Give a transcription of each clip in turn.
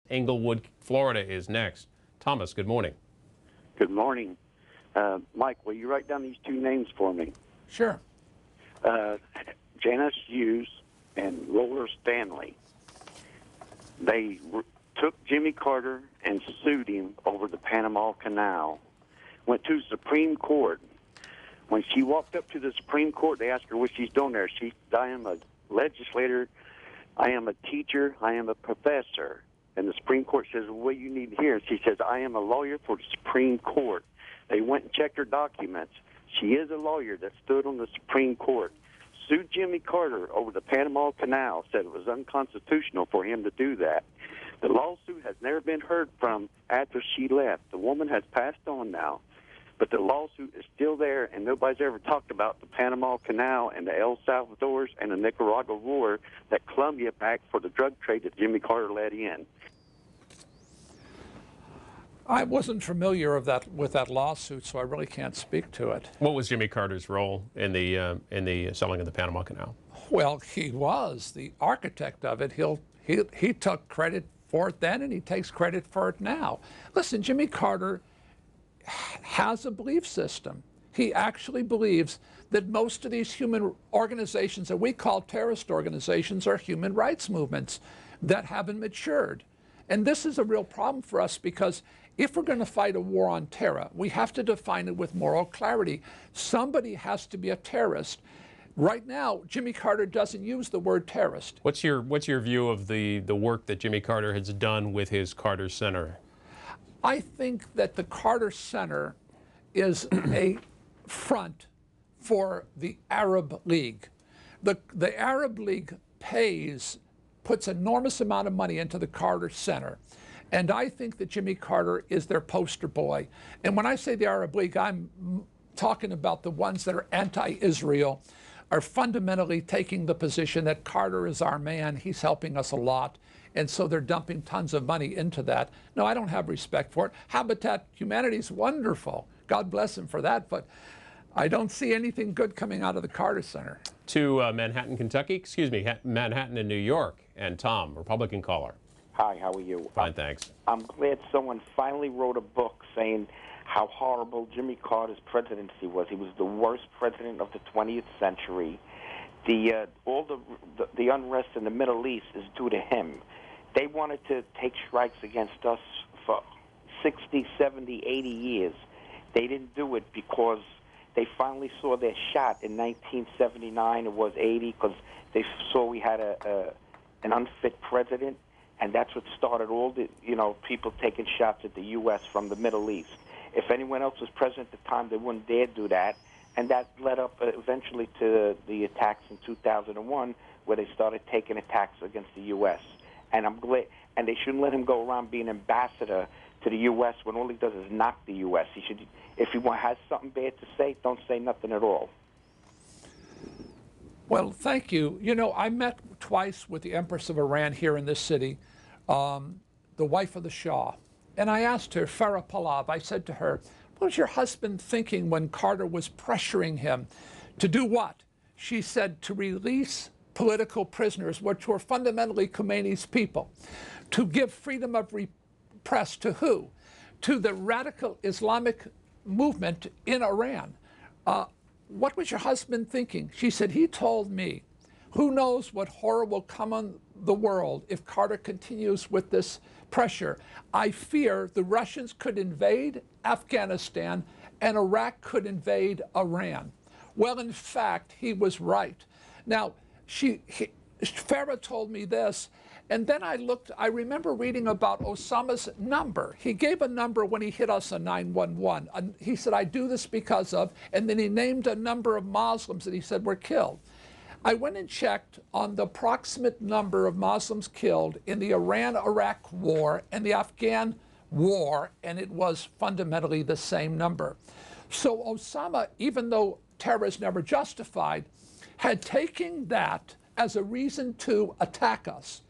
Englewood, Florida is next. Thomas, good morning. Good morning. Mike, will you write down these two names for me? Sure. Janice Hughes and Roller Stanley. They took Jimmy Carter and sued him over the Panama Canal. Went to the Supreme Court. When she walked up to the Supreme Court, they asked her what she's doing there. She said, I am a legislator, I am a teacher, I am a professor. And the Supreme Court says, well, what do you need here? She says, I am a lawyer for the Supreme Court. They went and checked her documents. She is a lawyer that stood on the Supreme Court. Sued Jimmy Carter over the Panama Canal, said it was unconstitutional for him to do that. The lawsuit has never been heard from after she left. The woman has passed on now, but the lawsuit is still there, and nobody's ever talked about the Panama Canal and the El Salvador's and the Nicaragua war that Colombia backed for the drug trade that Jimmy Carter led in. I wasn't familiar with that lawsuit, so I really can't speak to it. What was Jimmy Carter's role in the selling of the Panama Canal? Well, he was the architect of it. He took credit for it then, and he takes credit for it now. Listen, Jimmy Carter has a belief system. He actually believes that most of these human organizations that we call terrorist organizations are human rights movements that haven't matured. And this is a real problem for us, because if we're going to fight a war on terror, we have to define it with moral clarity. Somebody has to be a terrorist. Right now, Jimmy Carter doesn't use the word terrorist. What's your view of the work that Jimmy Carter has done with his Carter Center? I think that the Carter Center is a front for the Arab League. The Arab League puts enormous amount of money into the Carter Center. And I think that Jimmy Carter is their poster boy. And when I say the Arab League, I'm talking about the ones that are anti-Israel, are fundamentally taking the position that Carter is our man, he's helping us a lot, and so they're dumping tons of money into that. No, I don't have respect for it. Habitat Humanity is wonderful. God bless him for that, but I don't see anything good coming out of the Carter Center. To Manhattan, Kentucky, Manhattan in New York, and Tom, Republican caller. Hi, how are you? Fine, thanks. I'm glad someone finally wrote a book saying how horrible Jimmy Carter's presidency was. He was the worst president of the 20th century. All the unrest in the Middle East is due to him. They wanted to take strikes against us for 60, 70, 80 years. They didn't do it because they finally saw their shot in 1979. It was 80 because they saw we had an unfit president. And that's what started all the, people taking shots at the U.S. from the Middle East. If anyone else was president at the time, they wouldn't dare do that. And that led up eventually to the attacks in 2001, where they started taking attacks against the U.S. And I'm glad. And they shouldn't let him go around being ambassador to the U.S. when all he does is knock the U.S. He should, if he has something bad to say, don't say nothing at all. Well, thank you. I met twice with the Empress of Iran here in this city, the wife of the Shah. And I asked her, Farah Pahlav, I said to her, what was your husband thinking when Carter was pressuring him to do what? She said, to release political prisoners, which were fundamentally Khomeini's people, to give freedom of press to who? To the radical Islamic movement in Iran. What was your husband thinking? She said, he told me, who knows what horror will come on the world if Carter continues with this pressure. I fear the Russians could invade Afghanistan and Iraq could invade Iran. Well, in fact, he was right. Now, Farah told me this, and then I remember reading about Osama's number. He gave a number when he hit us on 911. And he said, I do this because of, and then he named a number of Muslims that he said were killed. I went and checked on the approximate number of Muslims killed in the Iran-Iraq war and the Afghan war, and it was fundamentally the same number. So Osama, even though terror is never justified, had taken that as a reason to attack us.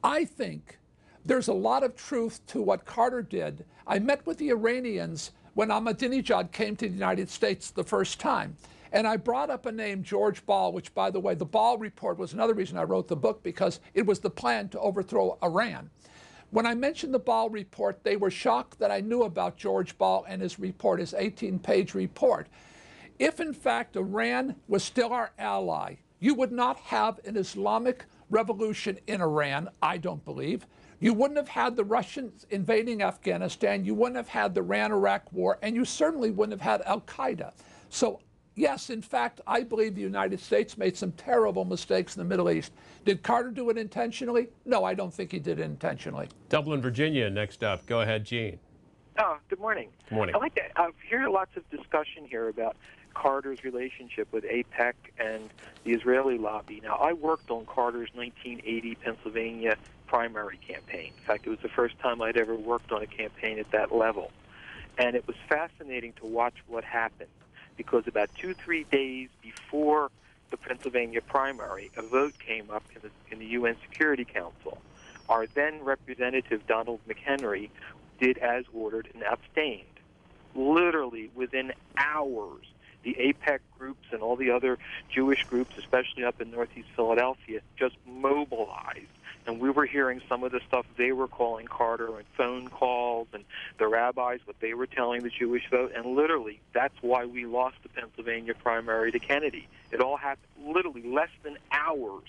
I think there's a lot of truth to what Carter did. I met with the Iranians when Ahmadinejad came to the United States the first time. And I brought up a name, George Ball, which, by the way, the Ball report was another reason I wrote the book, because it was the plan to overthrow Iran. When I mentioned the Ball report, they were shocked that I knew about George Ball and his report, his 18-page report. If, in fact, Iran was still our ally, you would not have an Islamic revolution in Iran, I don't believe. You wouldn't have had the Russians invading Afghanistan. You wouldn't have had the Iran-Iraq war, and you certainly wouldn't have had al-Qaeda. So, yes, in fact, I believe the United States made some terrible mistakes in the Middle East. Did Carter do it intentionally? No, I don't think he did it intentionally. Dublin, Virginia, next up. Go ahead, Gene. Oh, good morning. Good morning. I like to hear lots of discussion here about Carter's relationship with AIPAC and the Israeli lobby. Now, I worked on Carter's 1980 Pennsylvania primary campaign. In fact, it was the first time I'd ever worked on a campaign at that level. And it was fascinating to watch what happened, because about 2-3 days before the Pennsylvania primary, a vote came up in the UN Security Council. Our then representative, Donald McHenry, did as ordered and abstained. Literally within hours, the AIPAC groups and all the other Jewish groups, especially up in Northeast Philadelphia, just mobilized. And we were hearing some of the stuff they were calling Carter and phone calls, and the rabbis, what they were telling the Jewish vote. And literally, that's why we lost the Pennsylvania primary to Kennedy. It all happened literally less than hours.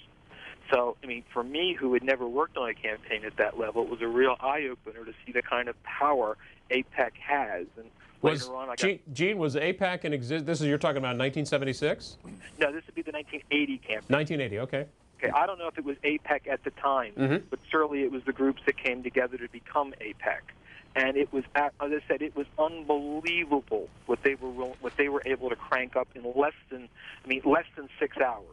So, I mean, for me, who had never worked on a campaign at that level, it was a real eye-opener to see the kind of power AIPAC has. And later on, Gene, was AIPAC in existence? This is, you're talking about 1976? No, this would be the 1980 campaign. 1980, okay. Okay, I don't know if it was AIPAC at the time, but certainly it was the groups that came together to become AIPAC. And it was, as I said, it was unbelievable what they were able to crank up in less than 6 hours.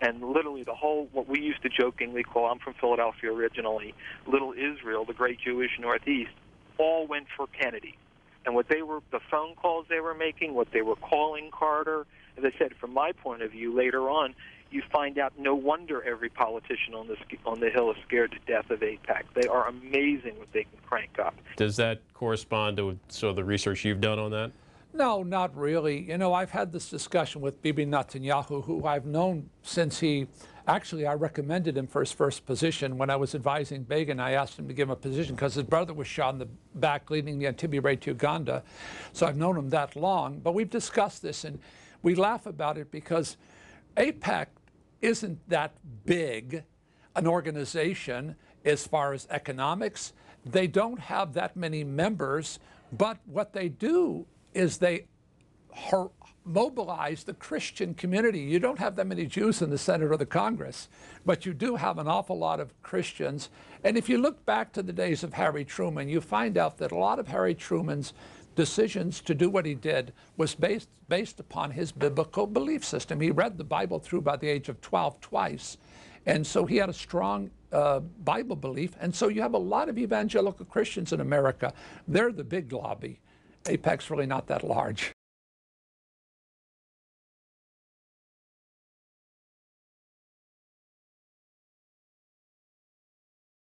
And literally the whole, what we used to jokingly call, I'm from Philadelphia originally, Little Israel, the great Jewish Northeast, all went for Kennedy. And what the phone calls they were making, what they were calling Carter, as I said, from my point of view, later on, you find out no wonder every politician on the Hill is scared to death of AIPAC. They are amazing what they can crank up. Does that correspond to the research you've done on that? No, not really. You know, I've had this discussion with Bibi Netanyahu, who I've known since I recommended him for his first position. When I was advising Begin, I asked him to give him a position because his brother was shot in the back leading the Entebbe raid to Uganda. So I've known him that long. But we've discussed this, and we laugh about it because AIPAC isn't that big an organization as far as economics. They don't have that many members, but what they do is they mobilize the Christian community. You don't have that many Jews in the Senate or the Congress, but you do have an awful lot of Christians. And if you look back to the days of Harry Truman, you find out that a lot of Harry Truman's decisions to do what he did was based upon his biblical belief system. He read the Bible through by the age of 12 twice. And so he had a strong Bible belief. And so you have a lot of evangelical Christians in America. They're the big lobby. AIPAC's really not that large.